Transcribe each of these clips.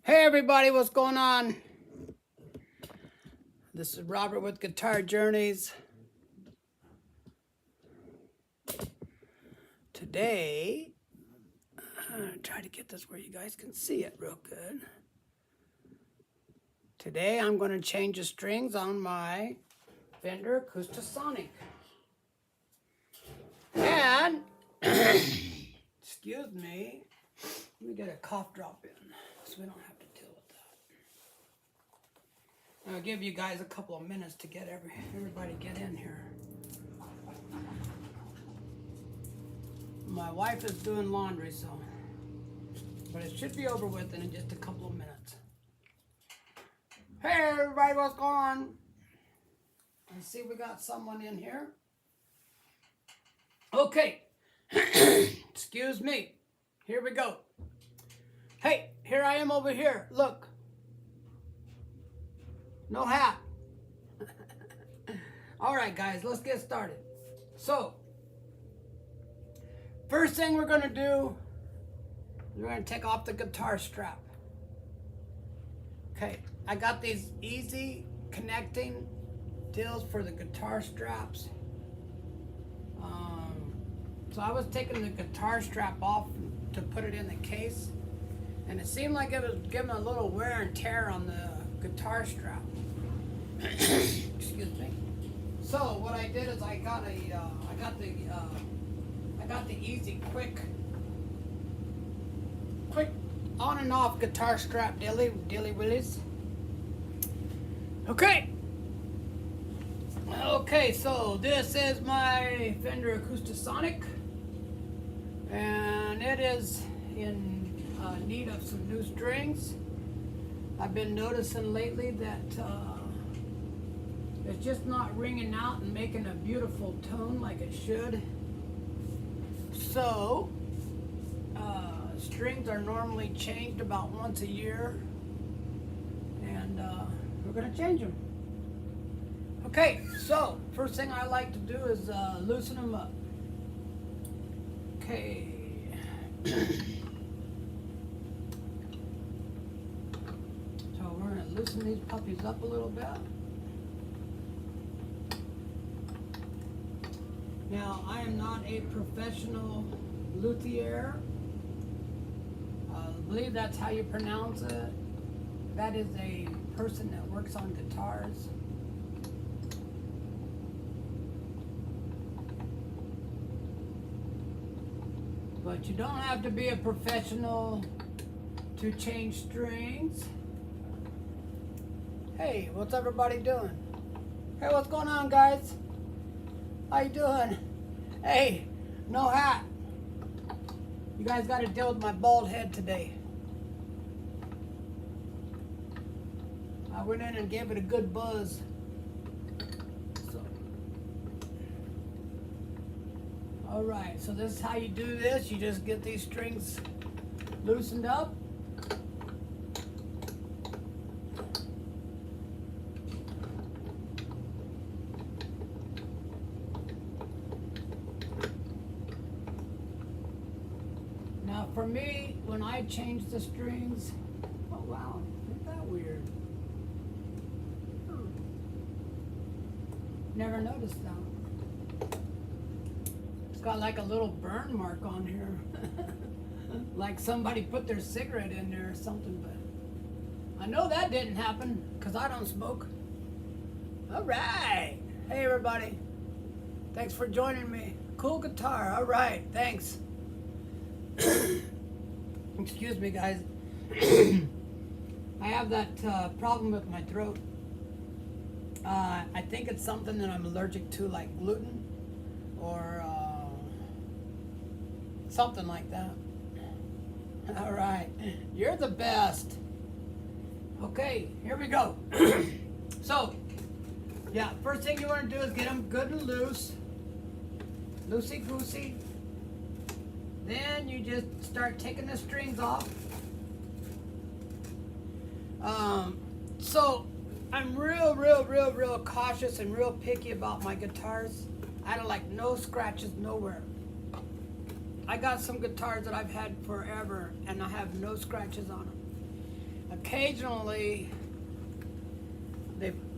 Hey everybody, what's going on? This is Robert with Guitar Journeys. Today, I'm gonna try to get this where you guys can see it real good. Today I'm going to change the strings on my Fender Acoustasonic. And, excuse me, let me get a cough drop in so we don't have to deal with that. I'll give you guys a couple of minutes to get everybody get in here. My wife is doing laundry, but it should be over with in just a couple of minutes. Hey everybody, what's going on? I see we got someone in here. Okay, excuse me. Here we go. Hey, here I am over here. Look. No hat. All right, guys, let's get started. So, first thing we're going to do, we're going to take off the guitar strap. Okay, I got these easy connecting deals for the guitar straps. So I was taking the guitar strap off to put it in the case, and it seemed like it was giving a little wear and tear on the guitar strap. Excuse me. So what I did is I got the easy quick on and off guitar strap dilly willies. Okay, so this is my Fender Acoustasonic, and it is in need of some new strings. I've been noticing lately that it's just not ringing out and making a beautiful tone like it should. So, strings are normally changed about once a year, and we're going to change them. Okay, so first thing I like to do is loosen them up. Okay. So we're going to loosen these puppies up a little bit. Now, I am not a professional luthier. I believe that's how you pronounce it. That is a person that works on guitars. But you don't have to be a professional to change strings. Hey, what's everybody doing? Hey, what's going on, guys? How you doing? Hey, no hat. You guys got to deal with my bald head today. I went in and gave it a good buzz. All right, so this is how you do this. You just get these strings loosened up. Now for me, when I change the strings, oh wow, isn't that weird? Never noticed that. Got like a little burn mark on here. Like somebody put their cigarette in there or something, but I know that didn't happen because I don't smoke. All right. Hey everybody. Thanks for joining me. Cool guitar. All right. Thanks. Excuse me, guys. I have that problem with my throat. I think it's something that I'm allergic to, like gluten or something like that. All right, you're the best. Okay, here we go. So, yeah, first thing you want to do is get them good and loose, loosey-goosey. Then you just start taking the strings off. So, I'm real cautious and real picky about my guitars. I don't like no scratches nowhere. I got some guitars that I've had forever and I have no scratches on them. occasionally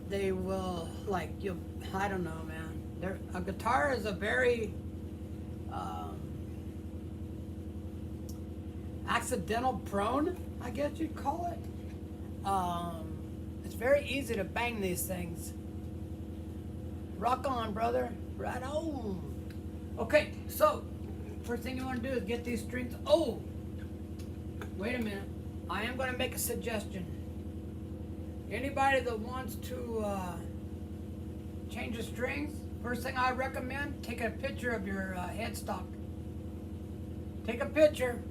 they will, like, you, I don't know, man. A guitar is a very accidental prone, I guess you'd call it. It's very easy to bang these things. Rock on, brother. Right on. Okay, so first thing you want to do is get these strings. Oh, wait a minute. I am going to make a suggestion. Anybody that wants to change the strings, first thing I recommend, take a picture of your headstock. Take a picture.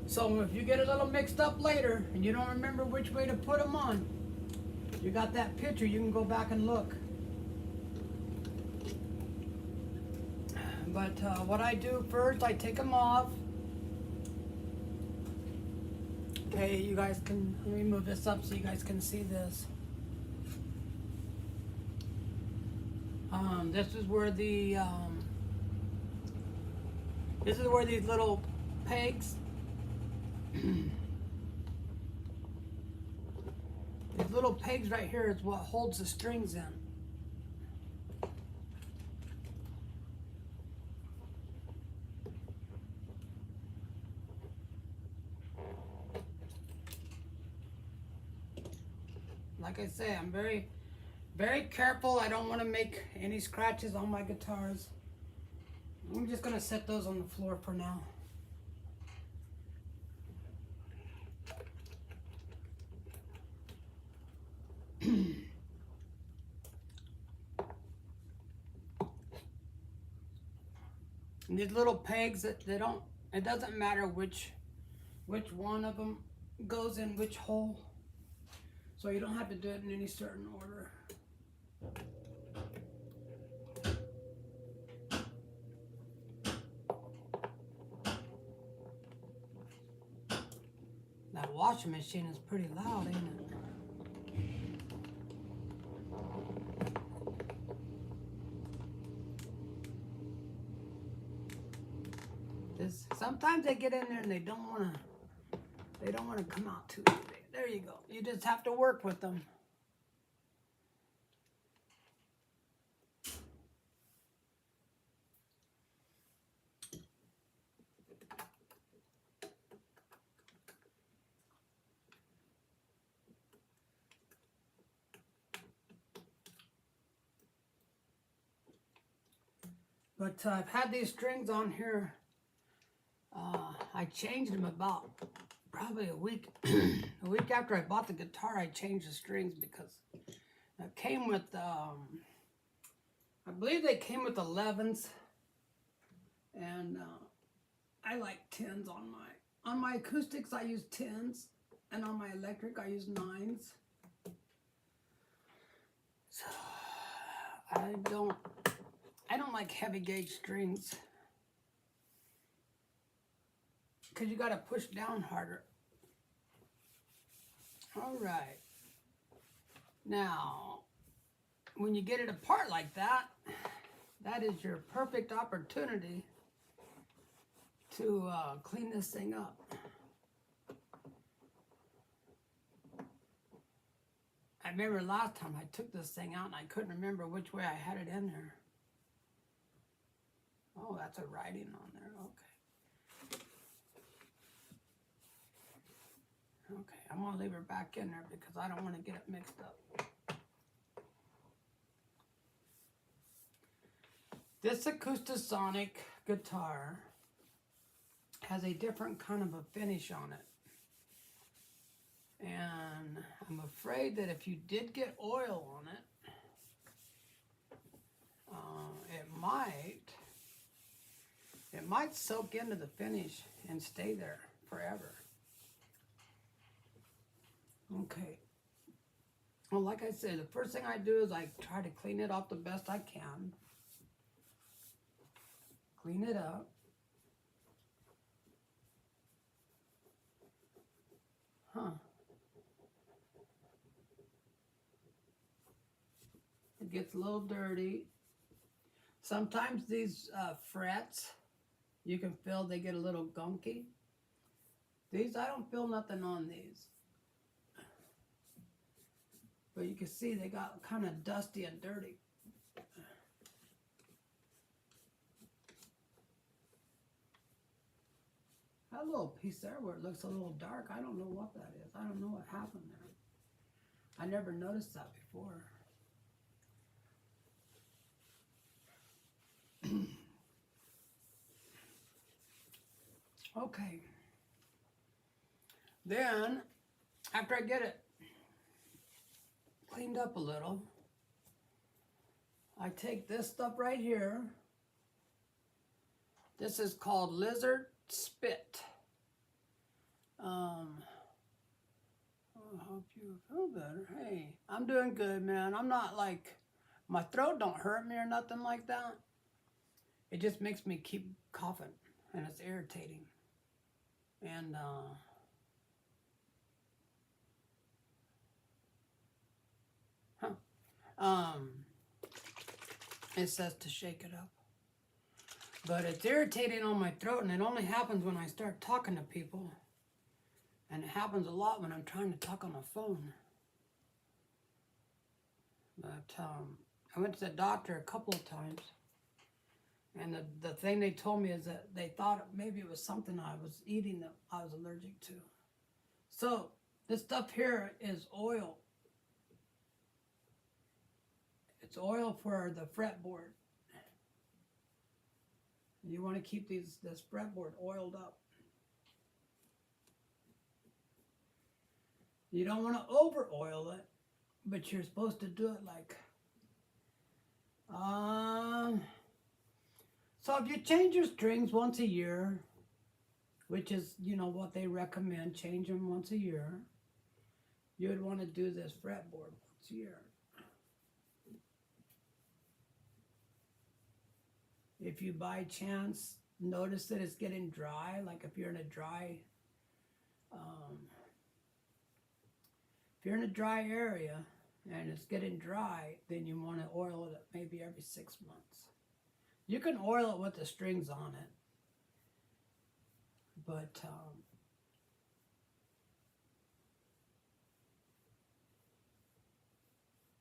So if you get a little mixed up later and you don't remember which way to put them on, you got that picture, you can go back and look. But what I do first, I take them off. Okay, you guys can, let me move this up so you guys can see this. This is where the, this is where these little pegs, these little pegs right here is what holds the strings in. Like I say, I'm very, very careful. I don't want to make any scratches on my guitars. I'm just going to set those on the floor for now. And these little pegs, that they don't, it doesn't matter which one of them goes in which hole. So you don't have to do it in any certain order. That washing machine is pretty loud, ain't it? Sometimes they get in there and they don't want to come out too easy. There you go. You just have to work with them. But I've had these strings on here. I changed them about probably a week after I bought the guitar. I changed the strings because it came with I believe they came with 11s, and I like 10s on my acoustics. I use 10s, and on my electric I use 9s. So I don't like heavy gauge strings, because you got to push down harder. All right. Now, when you get it apart like that, that is your perfect opportunity to clean this thing up. I remember last time I took this thing out and I couldn't remember which way I had it in there. Oh, that's a writing on there. Okay. Okay, I'm going to leave her back in there because I don't want to get it mixed up. This Acoustasonic guitar has a different kind of a finish on it. And I'm afraid that if you did get oil on it, it might soak into the finish and stay there forever. Okay. Well, like I said, the first thing I do is I try to clean it off the best I can. Clean it up. Huh. It gets a little dirty. Sometimes these frets, you can feel they get a little gunky. These, I don't feel nothing on these. But you can see they got kind of dusty and dirty. That little piece there where it looks a little dark, I don't know what that is. I don't know what happened there. I never noticed that before. Okay. Then, after I get it cleaned up a little, I take this stuff right here. This is called lizard spit. I hope you feel better. Hey, I'm doing good, man. I'm not like, my throat don't hurt me or nothing like that. It just makes me keep coughing, and it's irritating. And it says to shake it up. But it's irritating on my throat, and it only happens when I start talking to people. And it happens a lot when I'm trying to talk on the phone. But I went to the doctor a couple of times. And the thing they told me is that they thought maybe it was something I was eating that I was allergic to. So this stuff here is oil. It's oil for the fretboard. You want to keep this fretboard oiled up. You don't want to over oil it, but you're supposed to do it like, so if you change your strings once a year, which is, you know, what they recommend, change them once a year, you would want to do this fretboard once a year. If you by chance notice that it's getting dry, like if you're in a dry, area and it's getting dry, then you want to oil it maybe every 6 months. You can oil it with the strings on it, but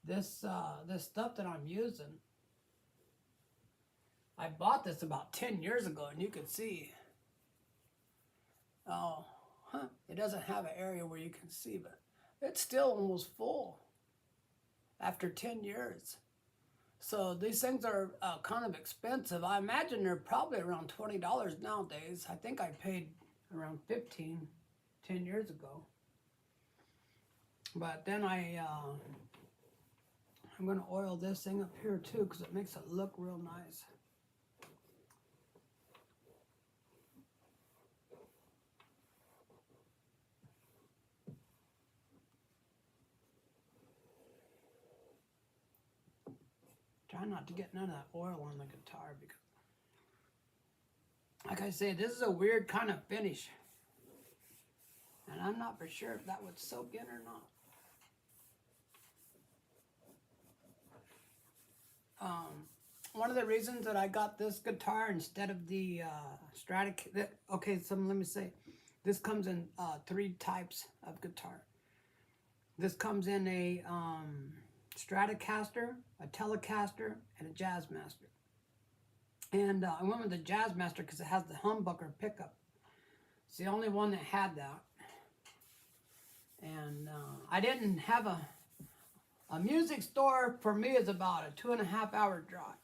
this stuff that I'm using, I bought this about 10 years ago, and you can see, it doesn't have an area where you can see, but it's still almost full after 10 years. So these things are kind of expensive. I imagine they're probably around $20 nowadays. I think I paid around $15 10 years ago. But then I'm going to oil this thing up here too, because it makes it look real nice. Try not to get none of that oil on the guitar, because, like I say, this is a weird kind of finish. And I'm not for sure if that would soak in or not. One of the reasons that I got this guitar instead of the Stratocaster, okay, so let me say, this comes in 3 types of guitar. This comes in a Stratocaster, a Telecaster, and a Jazzmaster. And I went with the Jazzmaster because it has the humbucker pickup. It's the only one that had that. And I didn't have a music store. For me is about a 2.5-hour drive.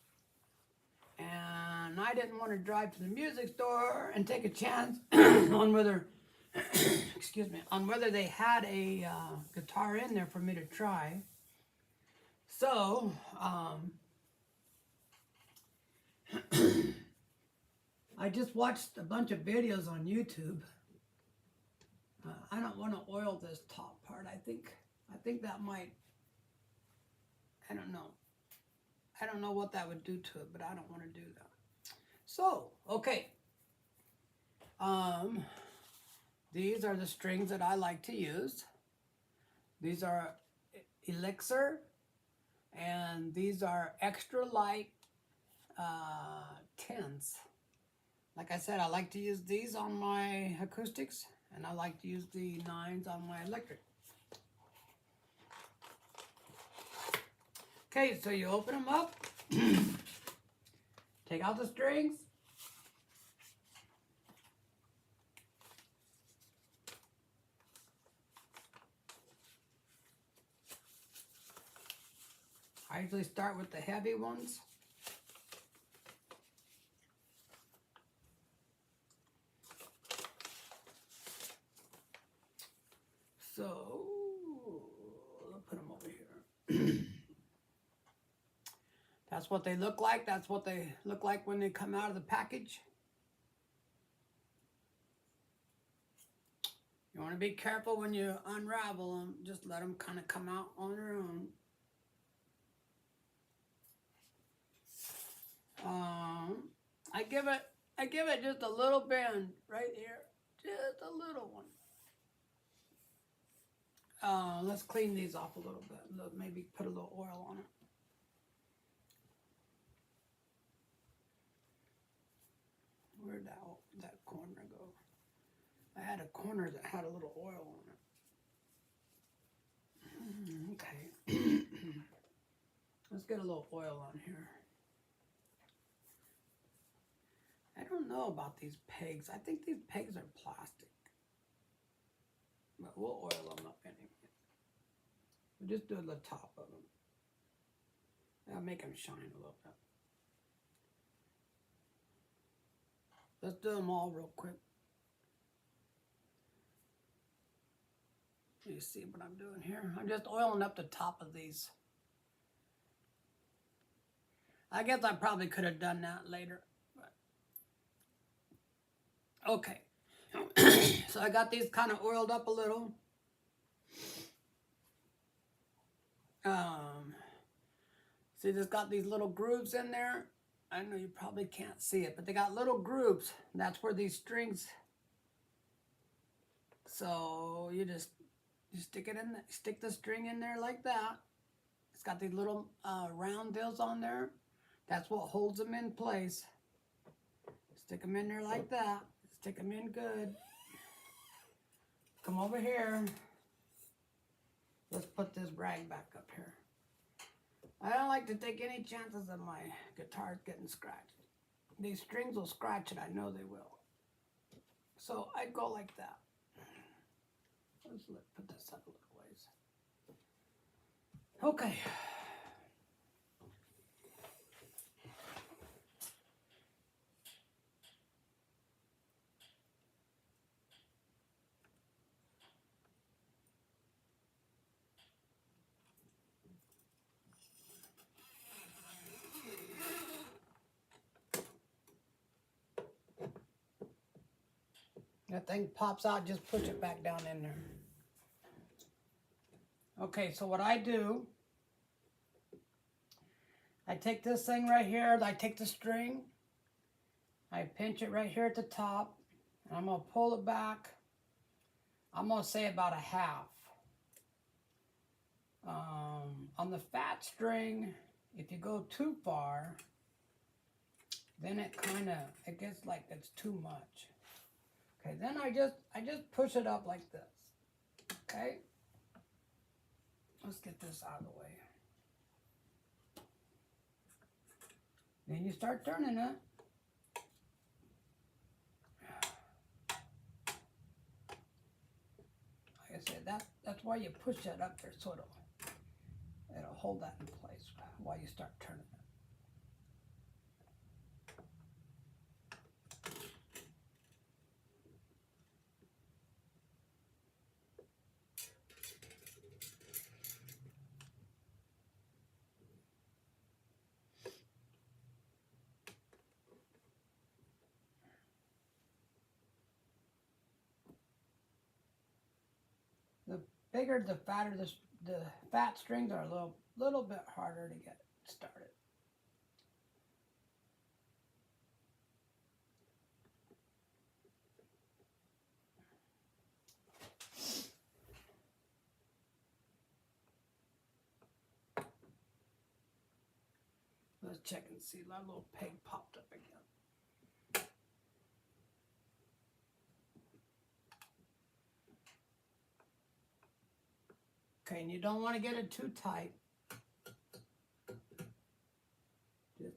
And I didn't want to drive to the music store and take a chance on whether, excuse me, on whether they had a guitar in there for me to try. So, I just watched a bunch of videos on YouTube. I don't want to oil this top part. I think that might, I don't know. I don't know what that would do to it, but I don't want to do that. So, okay. These are the strings that I like to use. These are Elixir, and these are extra light 10s. Like I said, I like to use these on my acoustics, and I like to use the 9s on my electric. Okay, so you open them up, take out the strings. I usually start with the heavy ones. So, I'll put them over here. That's what they look like. That's what they look like when they come out of the package. You want to be careful when you unravel them. Just let them kind of come out on their own. I give it just a little bend right here, just a little one. Let's clean these off a little bit. Maybe put a little oil on it. Where'd that corner go? I had a corner that had a little oil on it. Okay. Let's get a little oil on here. I don't know about these pegs. I think these pegs are plastic. But we'll oil them up anyway. We'll just do the top of them. That'll make them shine a little bit. Let's do them all real quick. You see what I'm doing here? I'm just oiling up the top of these. I guess I probably could have done that later. But. Okay. So I got these kind of oiled up a little. See, this got these little grooves in there. I know you probably can't see it, but they got little grooves. That's where these strings. So you just stick it in, stick the string in there like that. It's got these little round deals on there. That's what holds them in place. Stick them in there like that. Stick them in good. Come over here. Let's put this rag back up here. I don't like to take any chances of my guitars getting scratched. These strings will scratch it, I know they will. So I go like that. Let's put this up a little ways. Okay. That thing pops out, just push it back down in there. Okay, so what I do, I take this thing right here, I take the string, I pinch it right here at the top, and I'm going to pull it back. I'm going to say about a half. On the fat string, if you go too far, then it gets like it's too much. Okay, then I just push it up like this. Okay? Let's get this out of the way. Then you start turning it. Like I said, that's why you push that up there, so it'll hold that in place while you start turning it. The bigger, the fatter the fat strings are a little bit harder to get started. Let's check and see. That little peg popped up again. Okay, and you don't want to get it too tight.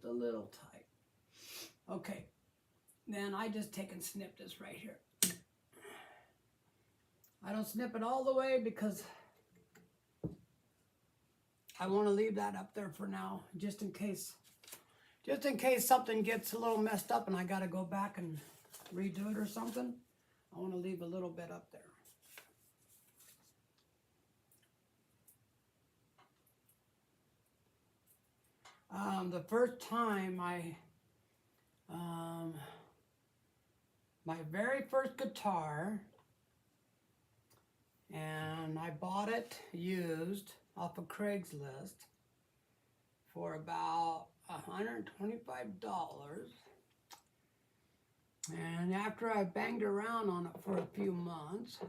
a little tight. Okay, then I just take and snip this right here. I don't snip it all the way because I want to leave that up there for now, just in case something gets a little messed up and I got to go back and redo it or something. I want to leave a little bit up there. The first time my very first guitar, and I bought it used off of Craigslist for about $125. And after I banged around on it for a few months,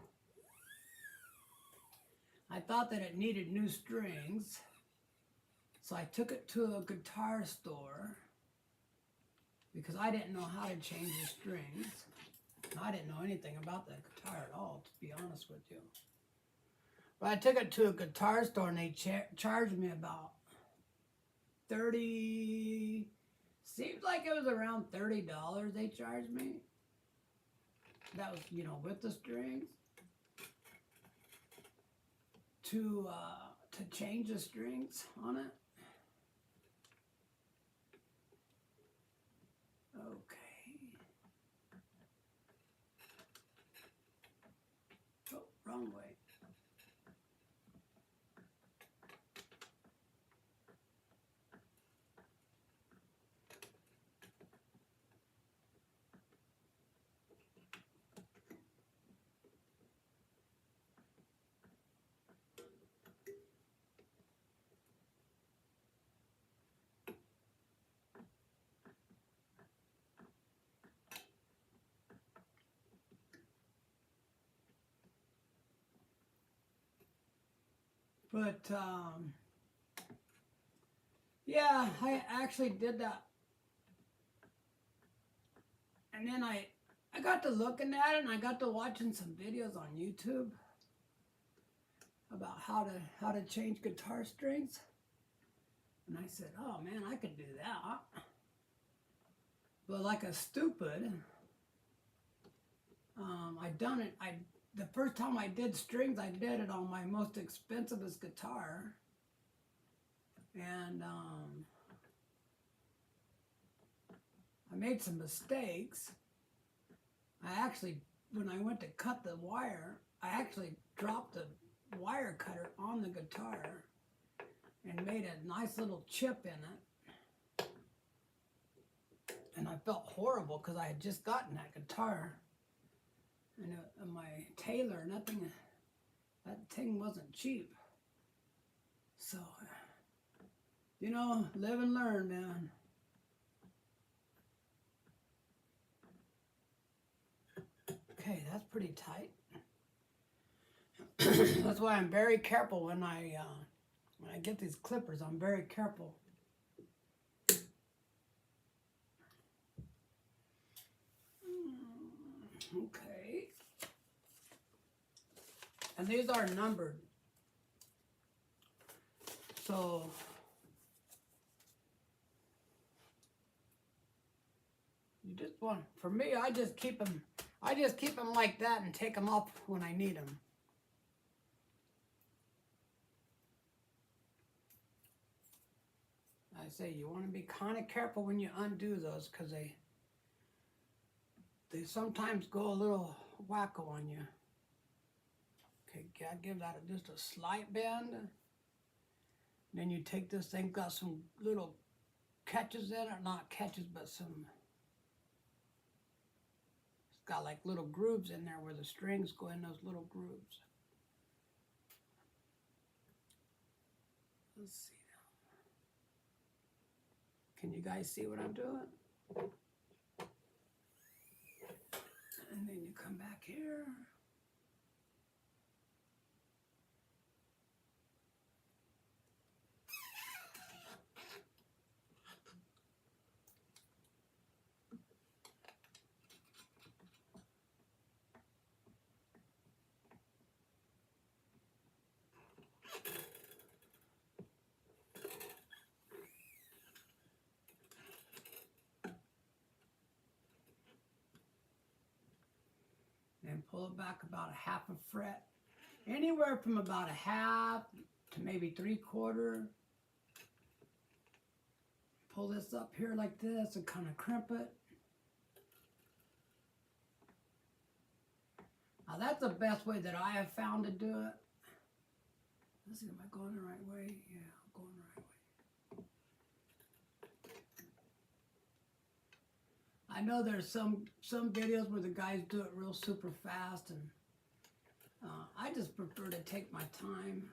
I thought that it needed new strings. So I took it to a guitar store because I didn't know how to change the strings. I didn't know anything about that guitar at all, to be honest with you. But I took it to a guitar store and they charged me about $30, seems like it was around $30 they charged me. That was, you know, with the strings. To change the strings on it. Okay. Oh, wrong way. But, yeah, I actually did that. And then I got to looking at it and I got to watching some videos on YouTube about how to change guitar strings. And I said, oh man, I could do that. But like a stupid, I done it. The first time I did strings, I did it on my most expensivest guitar. And I made some mistakes. I actually, when I went to cut the wire, I actually dropped the wire cutter on the guitar and made a nice little chip in it. And I felt horrible because I had just gotten that guitar. And my Taylor, that thing wasn't cheap. So, you know, live and learn, man. Okay, that's pretty tight. That's why I'm very careful when I get these clippers. I'm very careful. Okay. And these are numbered. So you just want, for me, I just keep them like that and take them off when I need them. I say you want to be kind of careful when you undo those because they sometimes go a little wacko on you. Okay, gotta give that just a slight bend. Then you take this thing, got some little catches in it, not catches, but some, it's got like little grooves in there where the strings go in those little grooves. Let's see now. Can you guys see what I'm doing? And then you come back here. pull it back about a half a fret. Anywhere from about a half to maybe 3/4. Pull this up here like this and kind of crimp it. Now that's the best way that I have found to do it. Let's see, am I going the right way? Yeah, I'm going the right way. I know there's some videos where the guys do it real super fast, and I just prefer to take my time.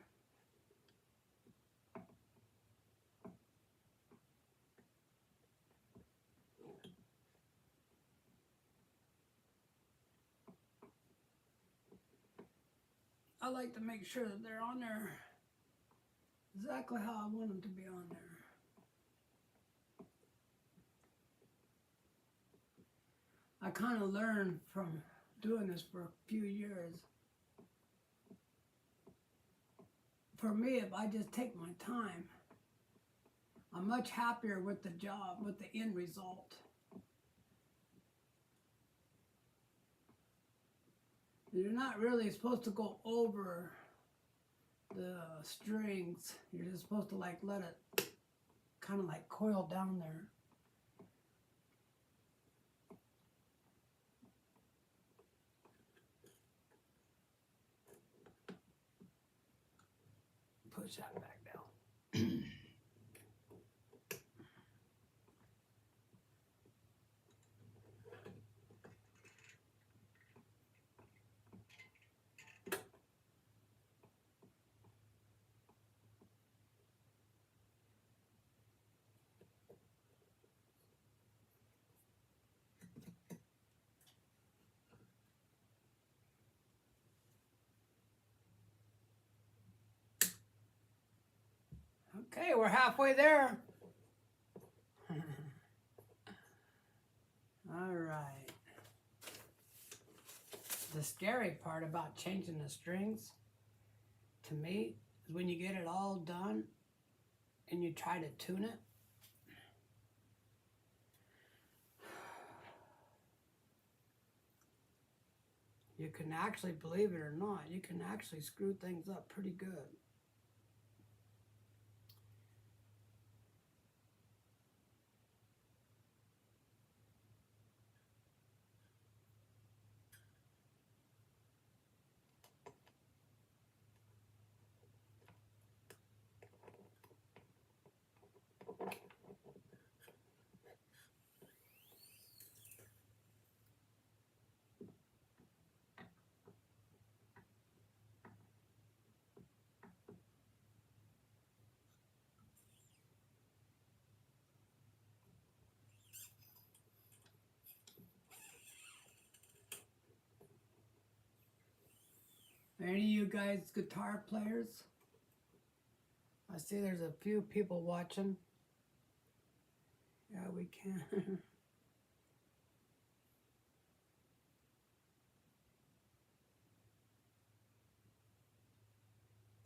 I like to make sure that they're on there exactly how I want them to be on there. I kind of learned from doing this for a few years. For me, if I just take my time, I'm much happier with the job, with the end result. You're not really supposed to go over the strings. You're just supposed to like let it kind of like coil down there. Push that back down. Okay, we're halfway there. All right. The scary part about changing the strings, to me, is when you get it all done and you try to tune it. You can actually, believe it or not, you can actually screw things up pretty good. Any of you guys guitar players? I see there's a few people watching. Yeah, we can.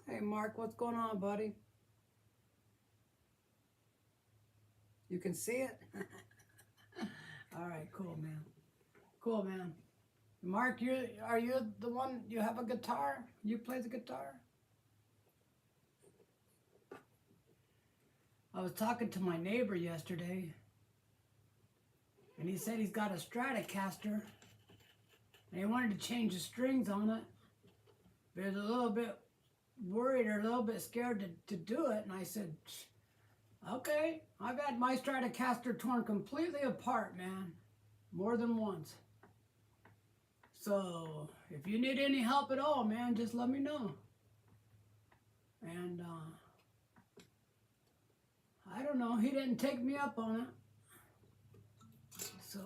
Hey, Mark, what's going on, buddy? You can see it? All right, cool, man. Cool, man. Mark, are you the one, you have a guitar? You play the guitar? I was talking to my neighbor yesterday, and he said he's got a Stratocaster, and he wanted to change the strings on it, but he was a little bit worried or a little bit scared to do it, and I said, okay, I've had my Stratocaster torn completely apart, man, more than once. So, if you need any help at all, man, just let me know. And, I don't know, he didn't take me up on it. So,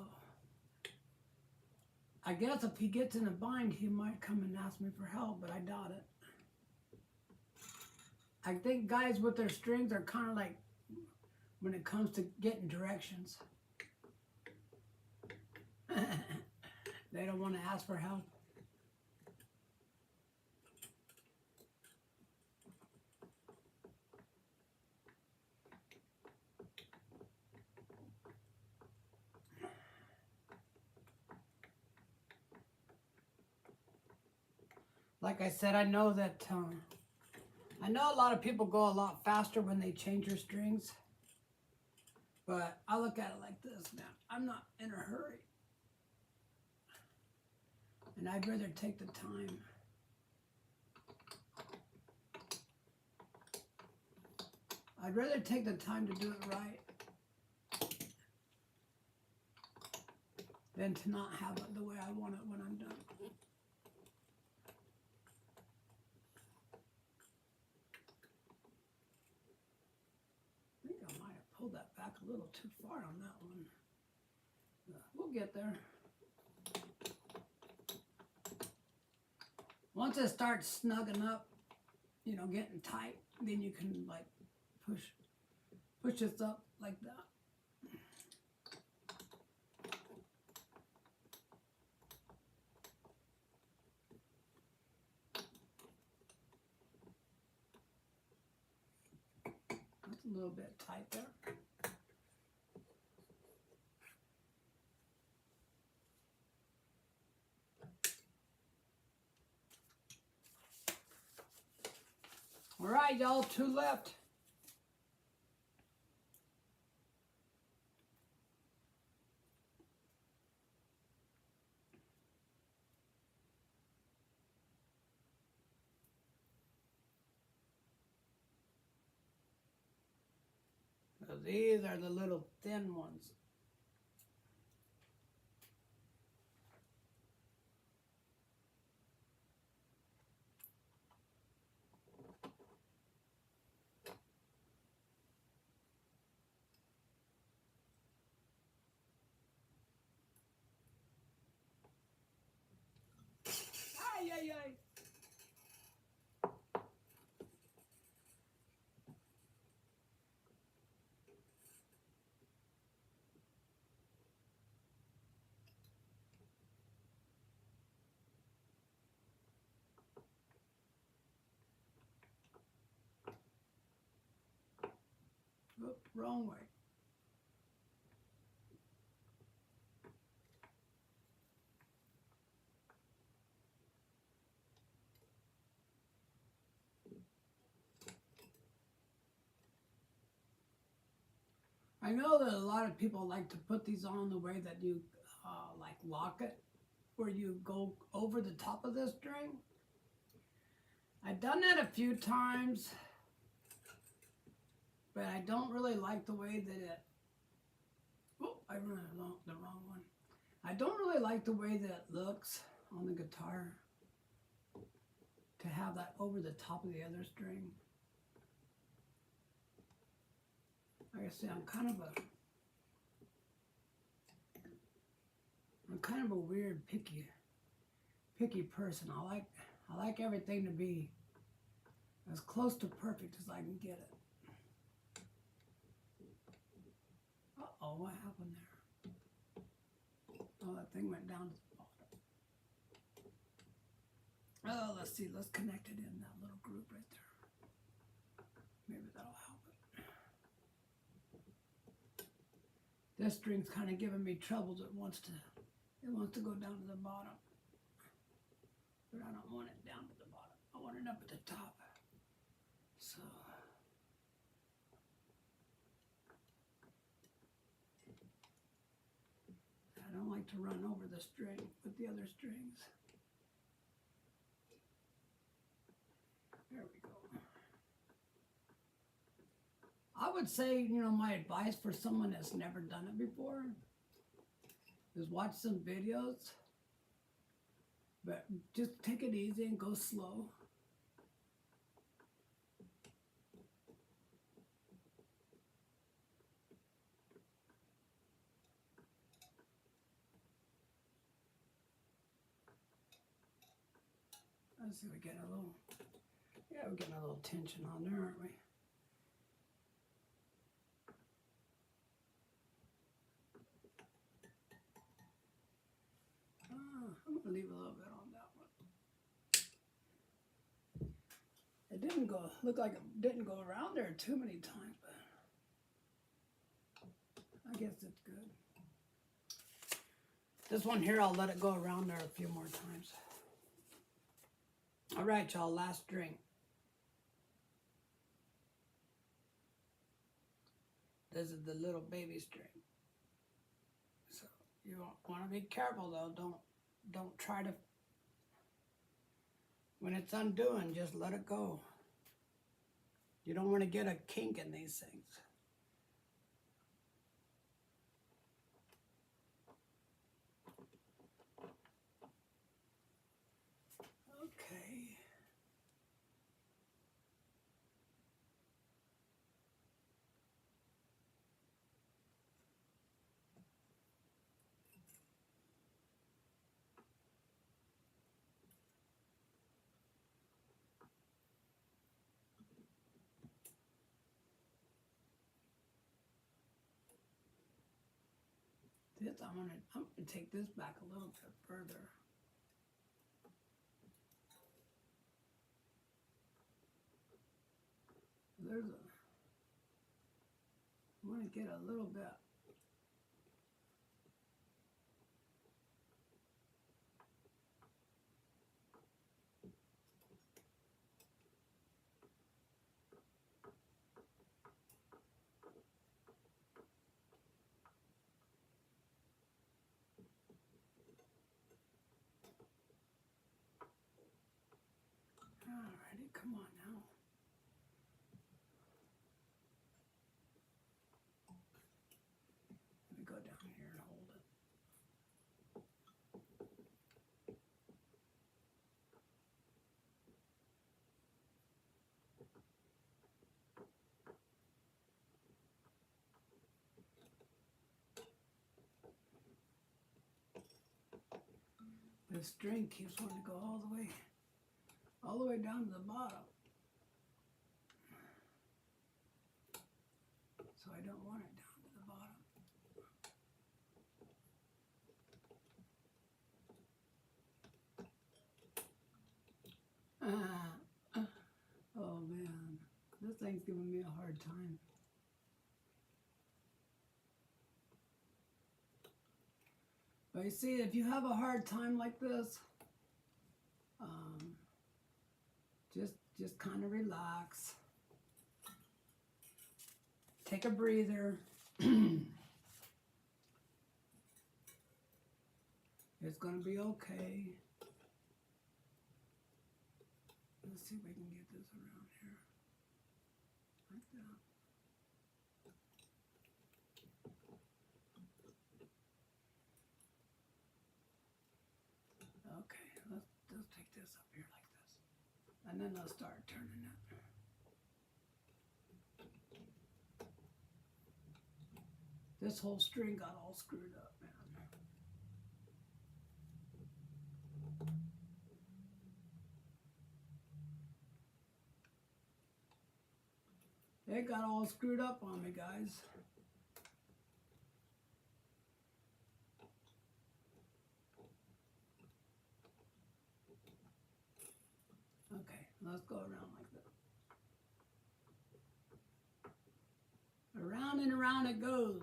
I guess if he gets in a bind, he might come and ask me for help, but I doubt it. I think guys with their strings are kind of like when it comes to getting directions. They don't want to ask for help. Like I said, I know that I know a lot of people go a lot faster when they change their strings, but I look at it like this, man. I'm not in a hurry, and I'd rather take the time. I'd rather take the time to do it right than to not have it the way I want it when I'm done. I think I might have pulled that back a little too far on that one. We'll get there. Once it starts snugging up, you know, getting tight, then you can like push this up like that. That's a little bit tight there. All right, y'all, 2 left. So these are the little thin ones. Ay, ay, ay. Oop, wrong way. I know that a lot of people like to put these on the way that you like lock it, where you go over the top of this string. I've done that a few times, but I don't really like the way that it, oh, I ran the wrong one. I don't really like the way that it looks on the guitar to have that over the top of the other string. Like I say, I'm kind of a weird picky person. I like everything to be as close to perfect as I can get it. Uh-oh, what happened there? Oh, that thing went down to the bottom. Oh, let's see, let's connect it in that little group right there. Maybe that'll help it. This string's kind of giving me troubles. It wants to go down to the bottom. But I don't want it down to the bottom. I want it up at the top. So I don't like to run over the string with the other strings. There we go. I would say, you know, my advice for someone that's never done it before is watch some videos, but just take it easy and go slow. Let's see, we're getting a little tension on there, aren't we? I'm going to leave a little bit on that one. It didn't look like it didn't go around there too many times, but I guess it's good. This one here, I'll let it go around there a few more times. All right, y'all, last drink. This is the little baby string. So you want to be careful though. Don't try to, when it's undoing, just let it go. You don't want to get a kink in these things. Okay. I'm gonna take this back a little bit further. I'm gonna get a little bit. Alrighty, come on now. Let me go down here and hold it. This string keeps wanting to go all the way down to the bottom. So I don't want it down to the bottom. Oh man, this thing's giving me a hard time. But you see, if you have a hard time like this, just kind of relax. Take a breather. It's going to be okay. Let's see if we can get this around here. Like that. Okay, let's take this up here like this. And then I'll start turning it. This whole string got all screwed up, man. It got all screwed up on me, guys. Okay, let's go around like that. Around and around it goes.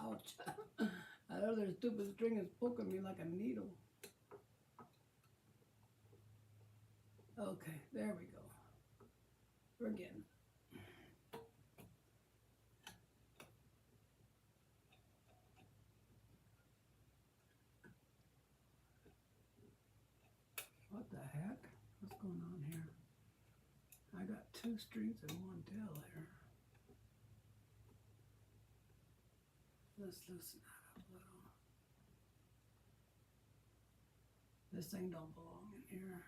Ouch. That other stupid string is poking me like a needle. Okay, there we go. We're getting it. What the heck? What's going on here? I got two strings and one tail here. Let's loosen that up a little. This thing don't belong in here.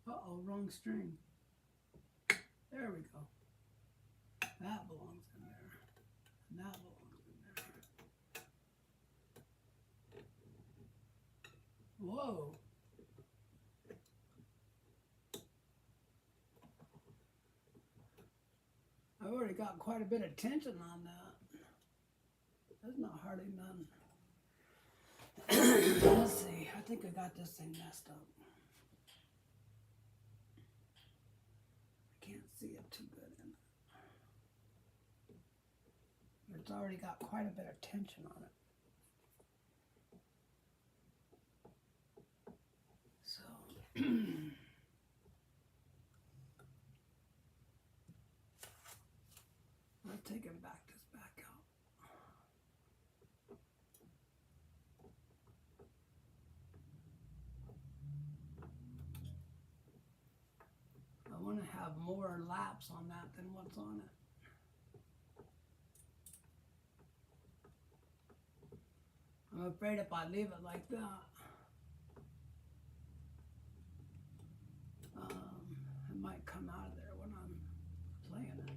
Uh-oh, wrong string. There we go. That belongs in there. And that belongs in there. Whoa. I've already got quite a bit of tension on that. That's not hardly none. Let's see. I think I got this thing messed up. see it too good in it. It's already got quite a bit of tension on it. So let's take him back this back out. I want to have more laps on that than what's on it. I'm afraid if I leave it like that, it might come out of there when I'm playing it.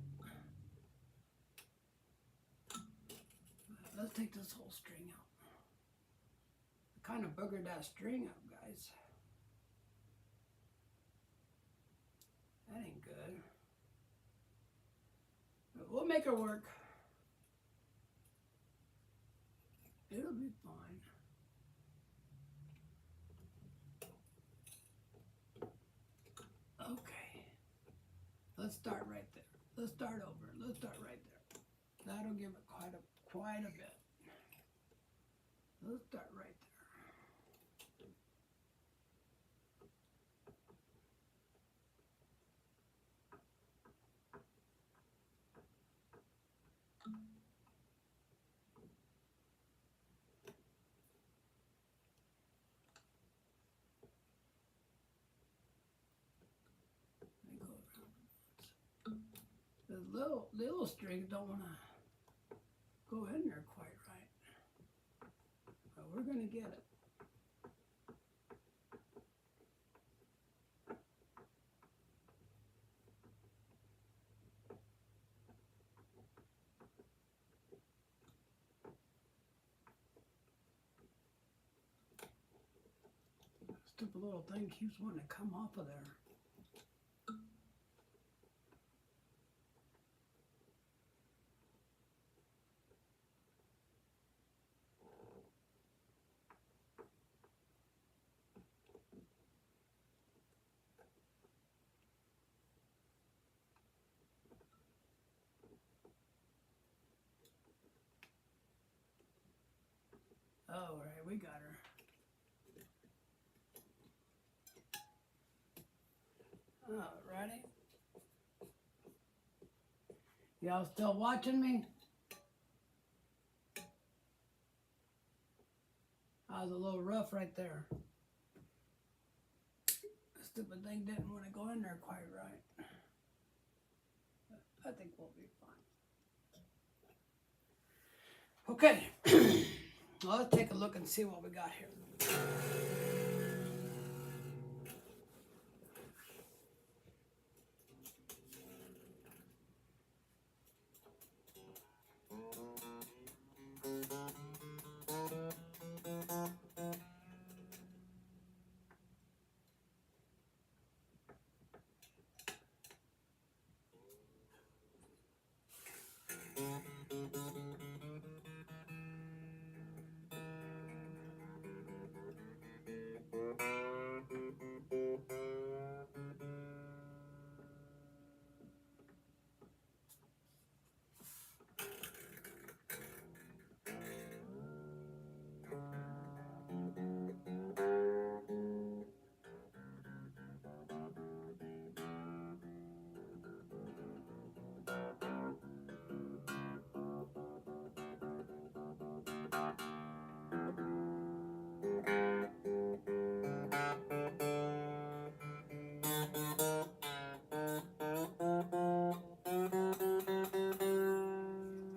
But let's take this whole string out. I kind of boogered that string up, guys. That ain't good. But we'll make her work. It'll be fine. Okay. Let's start right there. Let's start over. Let's start right there. That'll give it quite a bit. Let's start right there. The little strings don't want to go in there quite right, but we're going to get it. Stupid little thing keeps wanting to come off of there. All right, we got her. Alrighty. Y'all still watching me? I was a little rough right there. The stupid thing didn't want to go in there quite right. But I think we'll be fine. Okay. Well, let's take a look and see what we got here.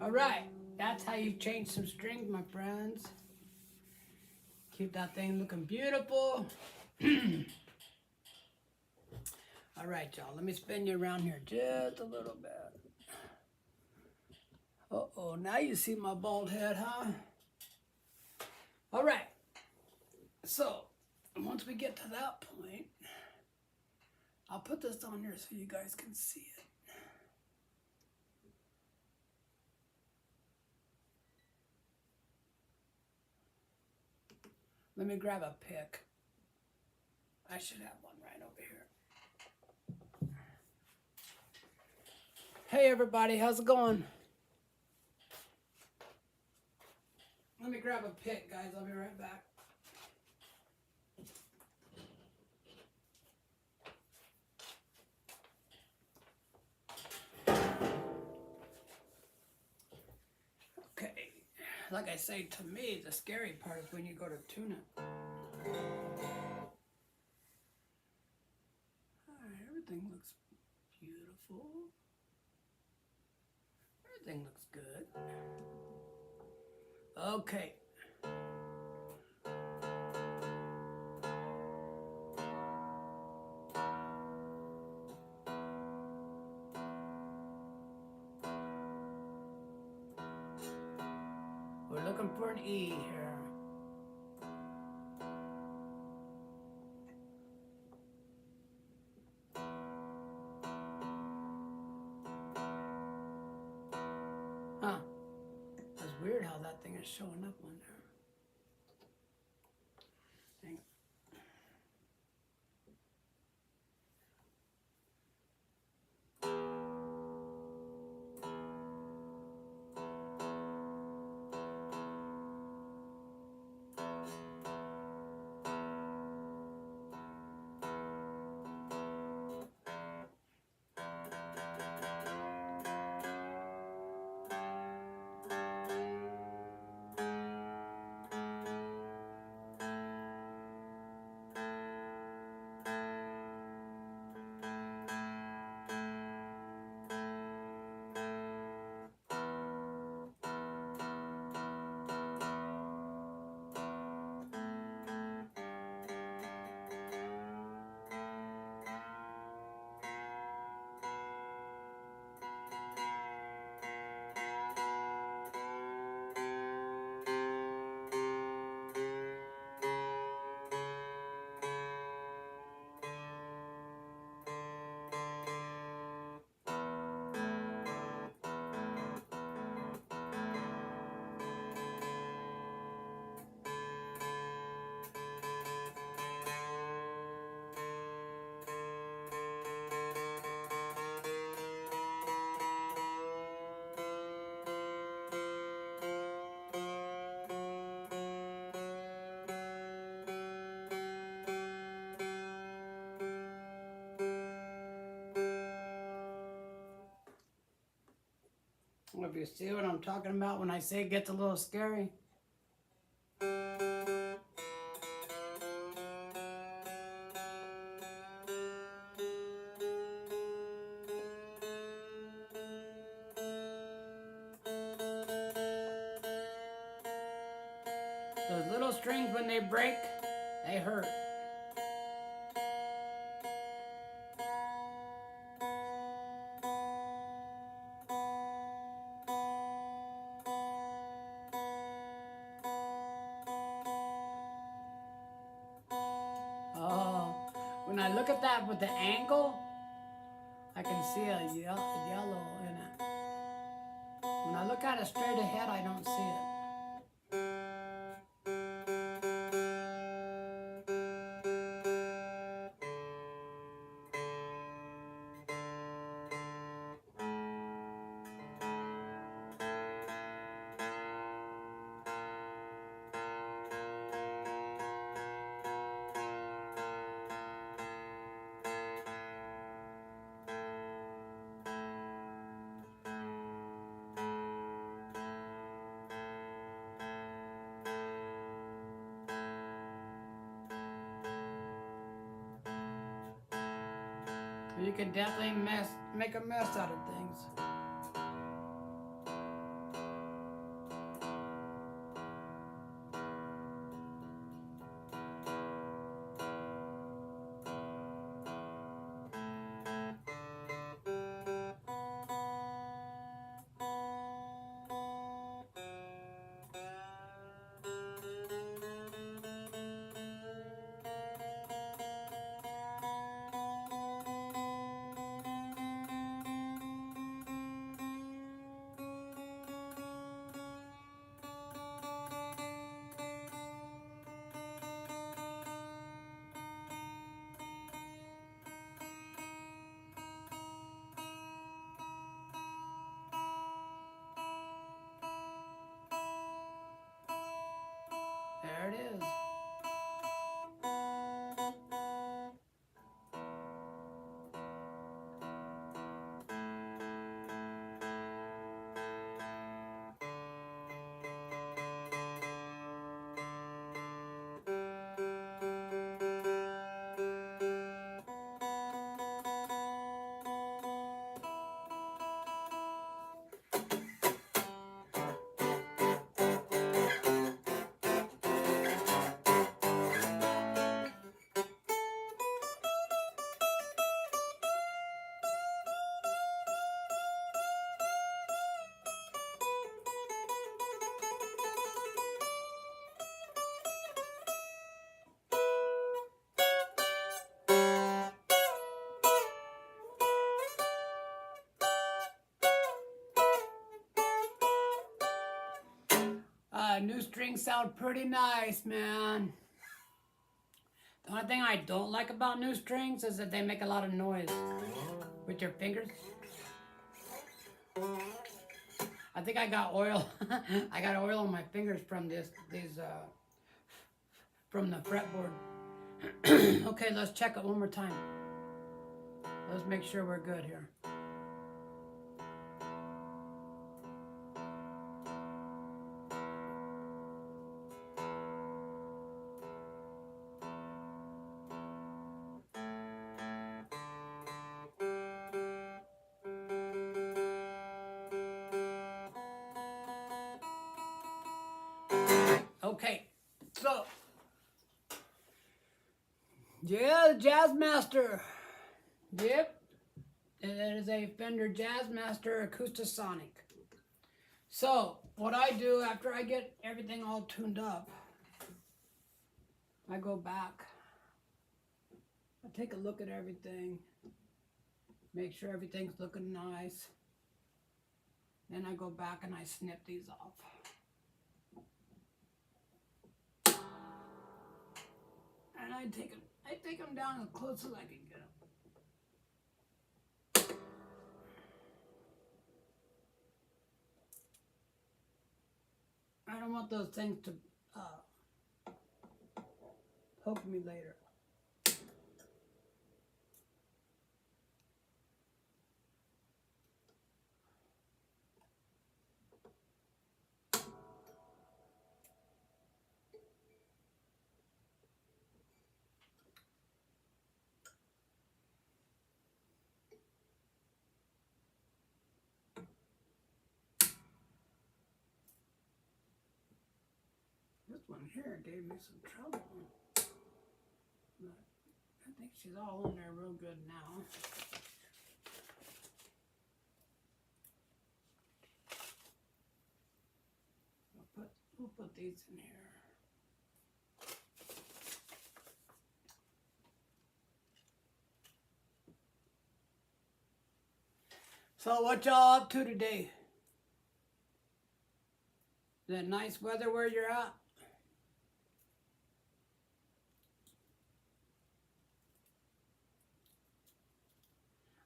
Alright, that's how you change some strings, my friends. Keep that thing looking beautiful. Alright, y'all, let me spin you around here just a little bit. Uh-oh, now you see my bald head, huh? Alright, so once we get to that point, I'll put this on here so you guys can see it. Let me grab a pick. I should have one right over here. Hey everybody, how's it going? Let me grab a pick, guys. I'll be right back. Okay, like I say, to me, the scary part is when you go to tune it. Alright, everything looks beautiful. Everything looks good. Okay. We're looking for an E here. Huh. That's weird how that thing is showing up on there. Hang on. If you see what I'm talking about when I say it gets a little scary. Those little strings, when they break, they hurt. Oh, when I look at that with the angle, I can see a yellow in it. When I look at it straight ahead, I don't see it. You can definitely make a mess out of things. There it is. New strings sound pretty nice, man. The only thing I don't like about new strings is that they make a lot of noise with your fingers. I think I got oil. I got oil on my fingers from from the fretboard. Okay, let's check it one more time. Let's make sure we're good here. Okay, so yeah, the Jazzmaster. Yep, it is a Fender Jazzmaster Acoustasonic. So what I do after I get everything all tuned up, I go back. I take a look at everything, make sure everything's looking nice. Then I go back and I snip these off. And I take them down as close as I can get them. I don't want those things to poke me later. This one here gave me some trouble. But I think she's all in there real good now. We'll put these in here. So what y'all up to today? Is it nice weather where you're at?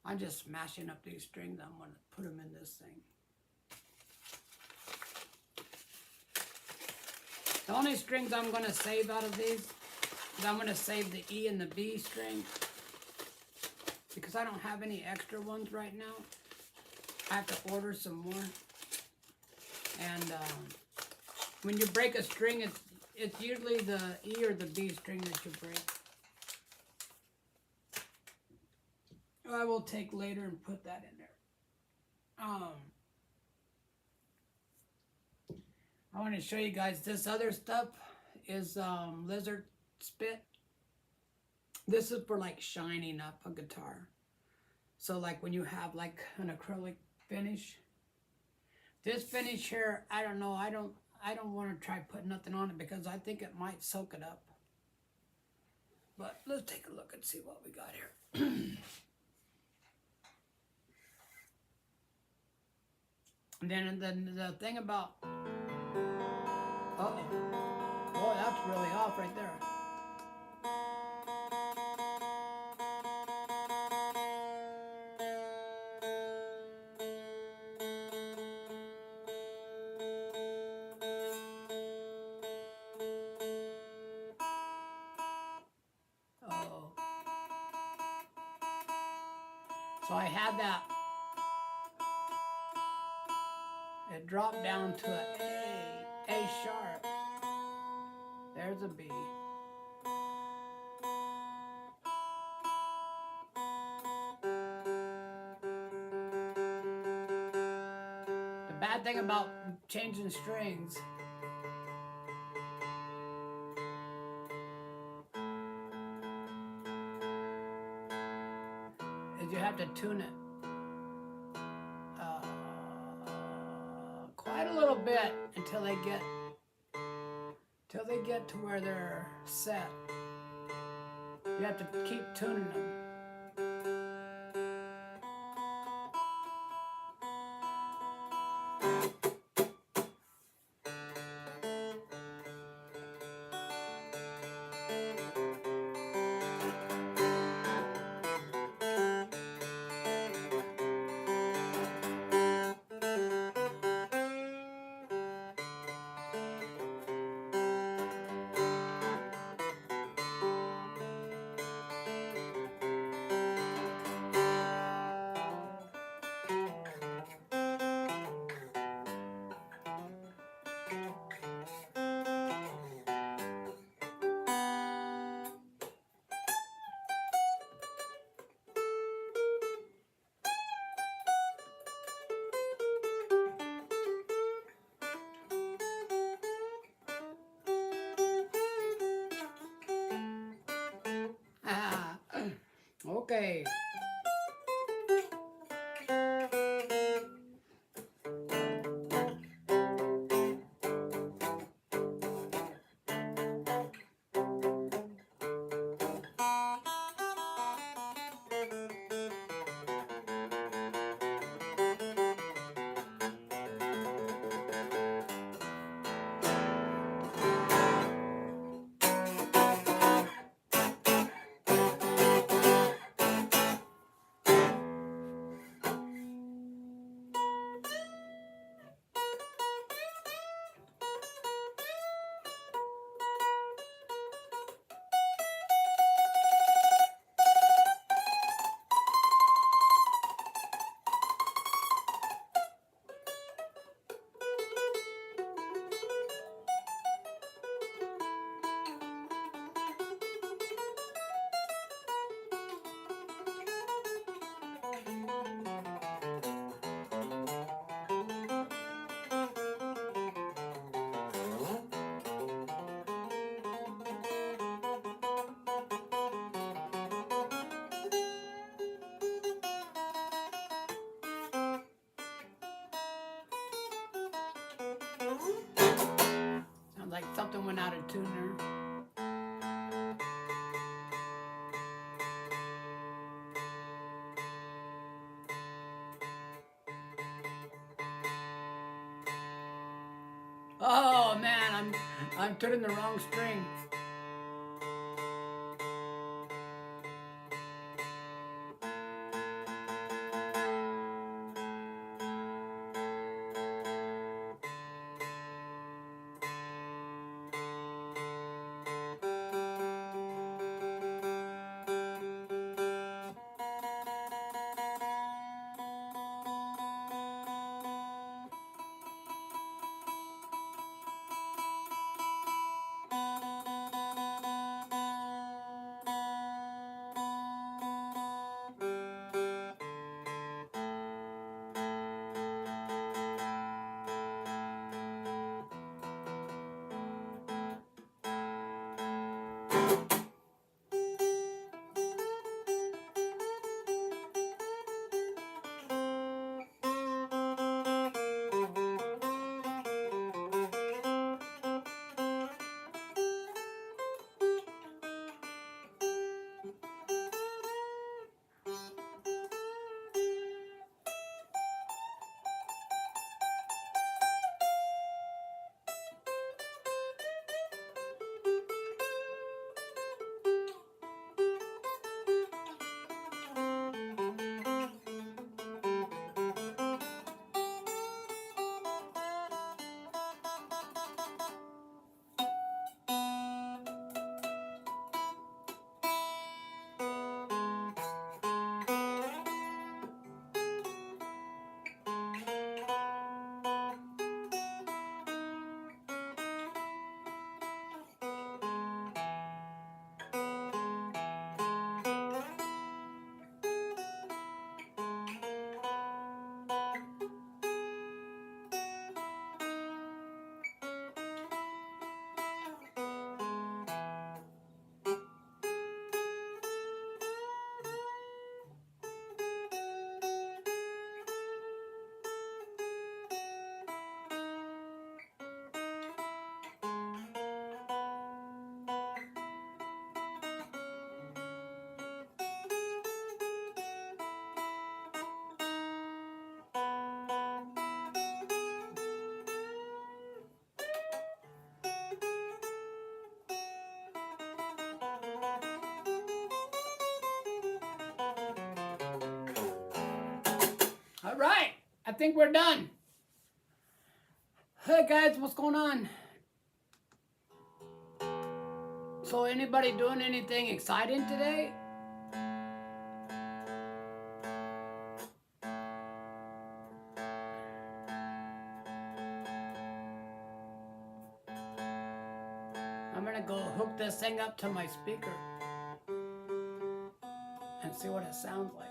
I'm just smashing up these strings. I'm going to put them in this thing. The only strings I'm going to save out of these is I'm going to save the E and the B string because I don't have any extra ones right now. I have to order some more. And when you break a string, it's usually the E or the B string that you break. I will take later and put that in there. I want to show you guys this other stuff is lizard spit. This is for like shining up a guitar. So like when you have like an acrylic finish. This finish here, I don't know. I don't want to try putting nothing on it because I think it might soak it up. But let's take a look and see what we got here. And then the thing about, uh-oh, boy, that's really off right there. So I had that. It dropped down to A sharp. There's a B. The bad thing about changing strings is you have to tune it quite a little bit until they get to where they're set. You have to keep tuning them. Okay. Sounds like something went out of tune there. Oh man, I'm tuning the wrong string. All right, I think we're done. Hey guys, what's going on? So anybody doing anything exciting today? I'm gonna go hook this thing up to my speaker and see what it sounds like.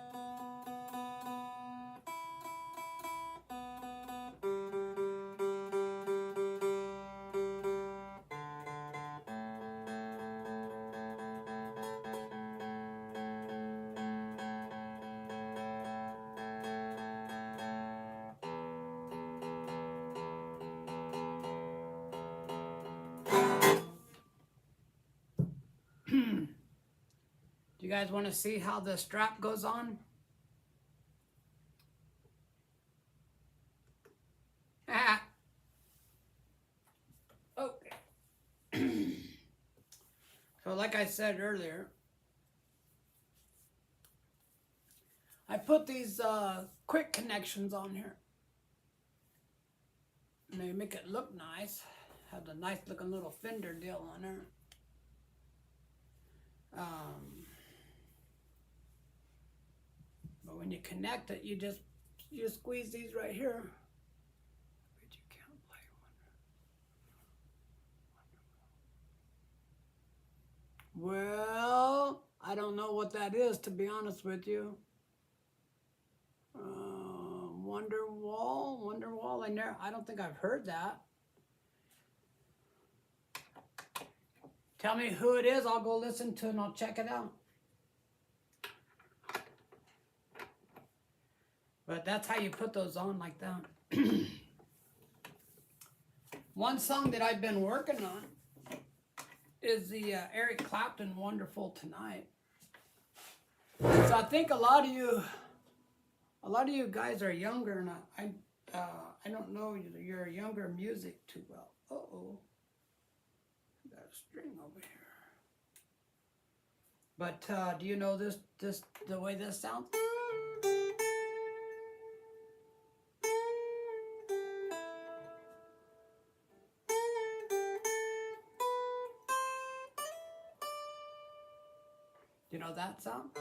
Do you guys want to see how the strap goes on? Ah. Okay. So like I said earlier, I put these quick connections on here. And they make it look nice. Have the nice looking little fender deal on there. But when you connect it, you just squeeze these right here. But you can't play one. Well, I don't know what that is, to be honest with you. Wonderwall in there. I don't think I've heard that. Tell me who it is. I'll go listen to it and I'll check it out. But that's how you put those on like that. One song that I've been working on is the Eric Clapton "Wonderful Tonight." So I think a lot of you guys are younger, and I don't know your younger music too well. Uh-oh. Got a string over here. But do you know this the way this sounds? You know that sound?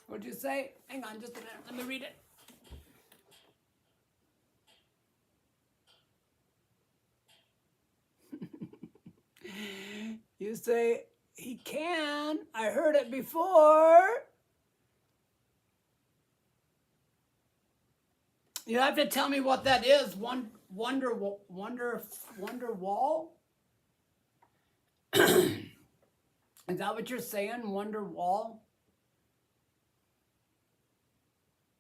What'd you say? Hang on just a minute. Let me read it. You say, he can. I heard it before. You have to tell me what that is. Wonderwall? Is that what you're saying? Wonderwall?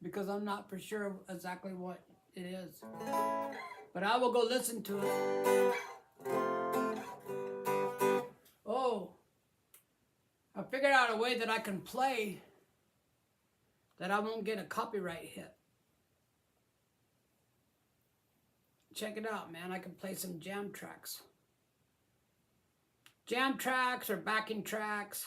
Because I'm not for sure exactly what it is. But I will go listen to it. Oh, I figured out a way that I can play that I won't get a copyright hit. Check it out, man. I can play some jam tracks. jam tracks or backing tracks.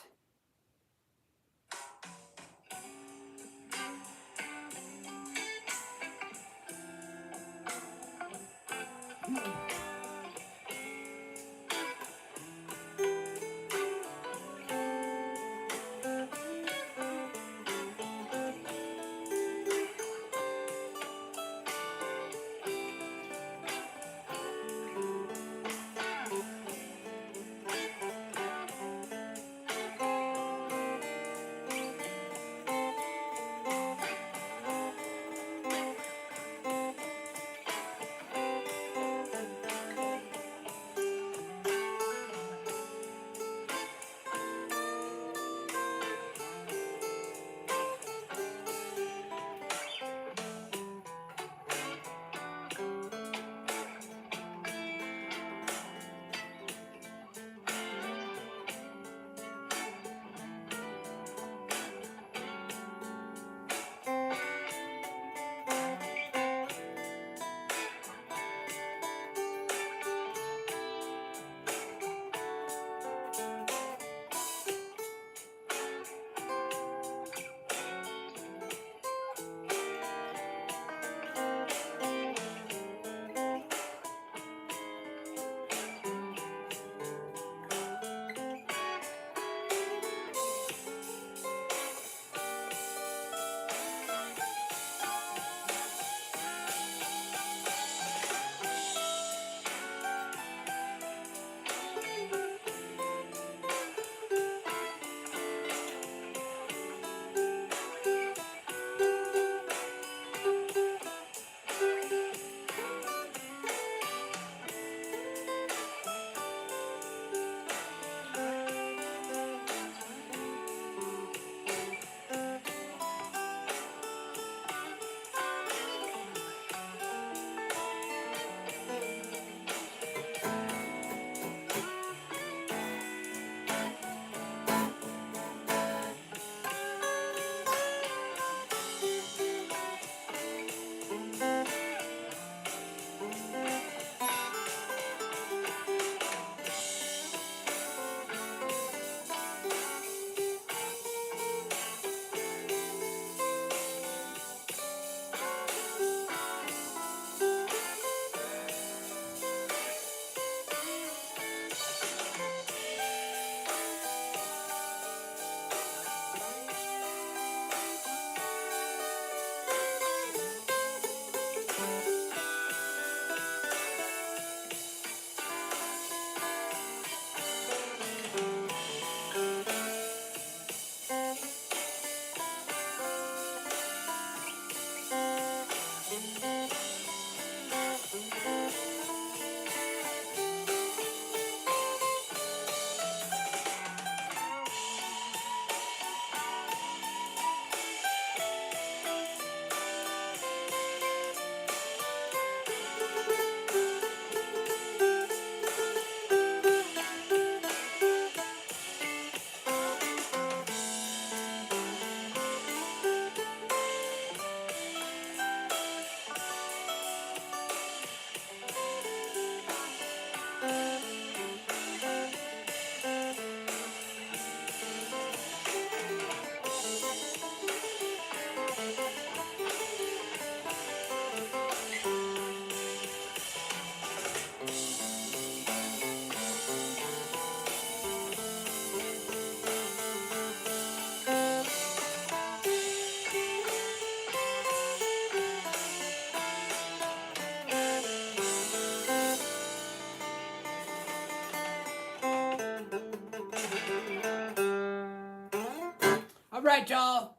All right, y'all.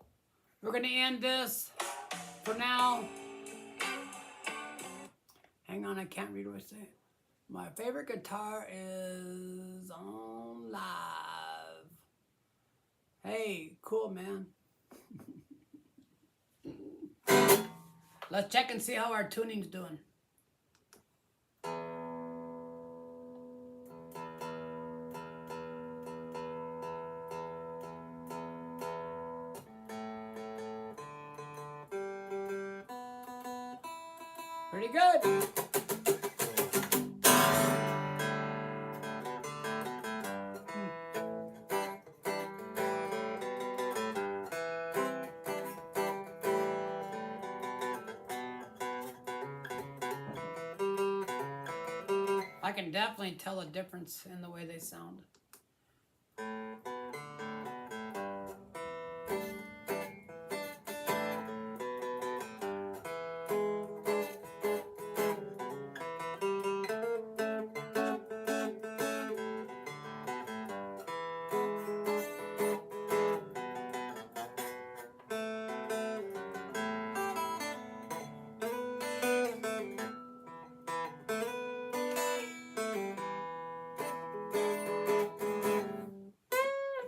We're going to end this for now. Hang on, I can't read what I say. My favorite guitar is on live. Hey, cool, man. Let's check and see how our tuning's doing. Pretty good. I can definitely tell a difference in the way they sound.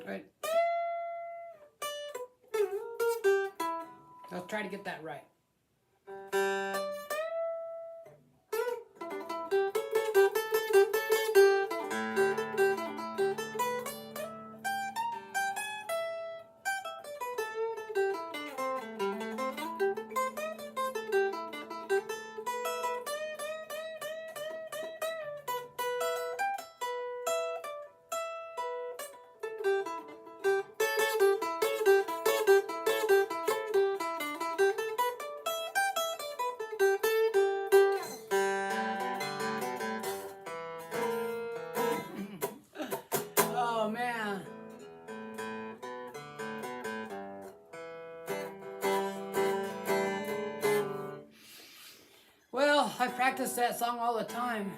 Right. I'll try to get that right. Oh man. Well, I practice that song all the time.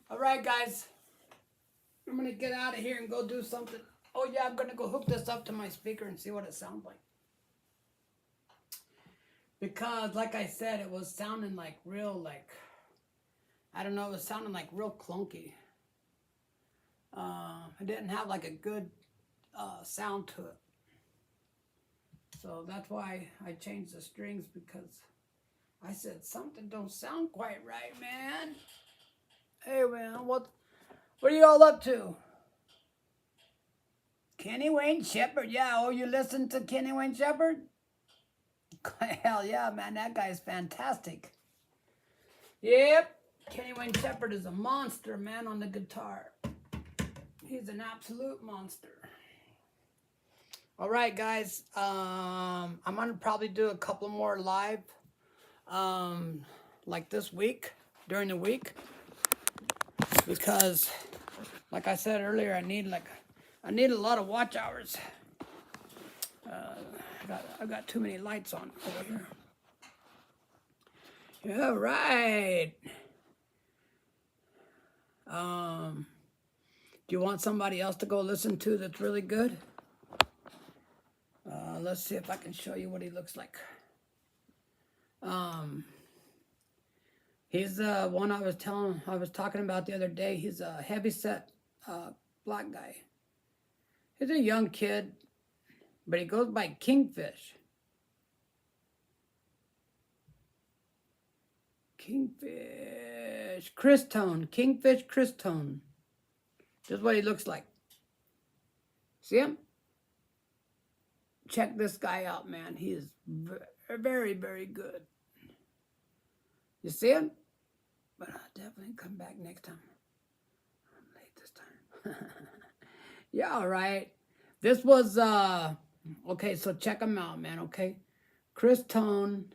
All right, guys. I'm going to get out of here and go do something. Oh, yeah, I'm going to go hook this up to my speaker and see what it sounds like. Because, like I said, it was sounding like real, like, I don't know, it was sounding like real clunky. It didn't have like a good sound to it. So that's why I changed the strings, because I said something don't sound quite right, man. Hey, man, what are you all up to? Kenny Wayne Shepherd, yeah. Oh, you listen to Kenny Wayne Shepherd? Hell yeah, man, that guy's fantastic. Yep, Kenny Wayne Shepherd is a monster, man, on the guitar. He's an absolute monster. All right, guys, I'm gonna probably do a couple more live, like this week, during the week, because, like I said earlier, I need a lot of watch hours. I've got too many lights on over here. All right. Do you want somebody else to go listen to that's really good? Let's see if I can show you what he looks like. He's the one I was talking about the other day. He's a heavyset black guy. He's a young kid, but he goes by Kingfish. Kingfish Chris Tone. Kingfish Chris Tone. This is what he looks like. See him? Check this guy out, man. He is very, very good. You see him? But I'll definitely come back next time. I'm late this time. Yeah, all right. This was, okay, so check him out, man, okay? Chris Tone.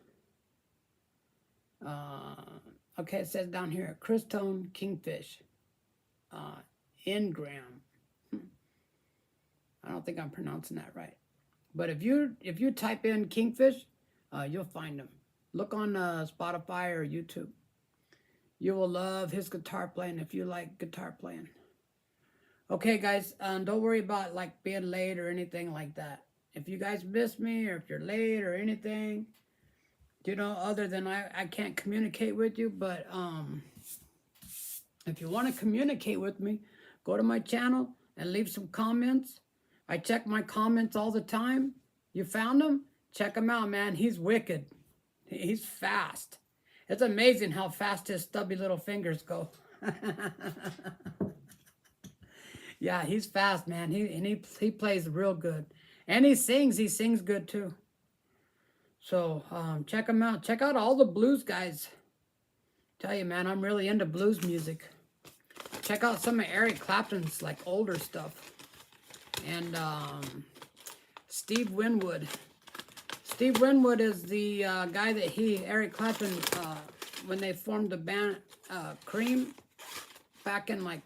Okay, it says down here, Chris Tone Kingfish. Ingram. I don't think I'm pronouncing that right. But if you type in Kingfish, you'll find him. Look on Spotify or YouTube. You will love his guitar playing if you like guitar playing. Okay, guys, don't worry about like being late or anything like that. If you guys miss me or if you're late or anything, you know, other than I can't communicate with you, but if you want to communicate with me, go to my channel and leave some comments. I check my comments all the time. You found him? Check him out, man. He's wicked. He's fast. It's amazing how fast his stubby little fingers go. Yeah, he's fast, man. He plays real good. And he sings good too. So check him out. Check out all the blues guys. Tell you, man, I'm really into blues music. Check out some of Eric Clapton's like older stuff. And Steve Winwood. Steve Winwood is the guy that Eric Clapton, when they formed the band Cream back in like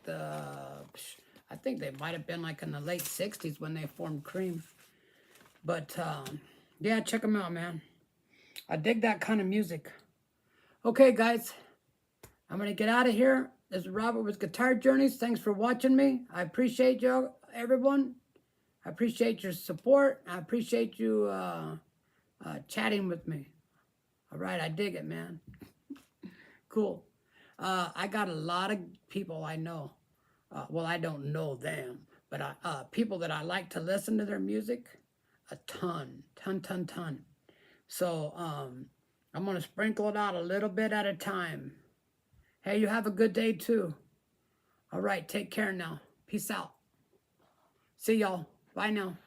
I think they might have been like in the late 60s when they formed Cream. But yeah, check them out, man. I dig that kind of music. Okay, guys, I'm going to get out of here. This is Robert with Guitar Journeys. Thanks for watching me. I appreciate you, everyone. I appreciate your support. I appreciate you chatting with me. All right, I dig it, man. Cool. I got a lot of people I know. Well, I don't know them, but people that I like to listen to their music, a ton. So I'm going to sprinkle it out a little bit at a time. Hey, you have a good day too. All right, take care now. Peace out. See y'all. Bye now.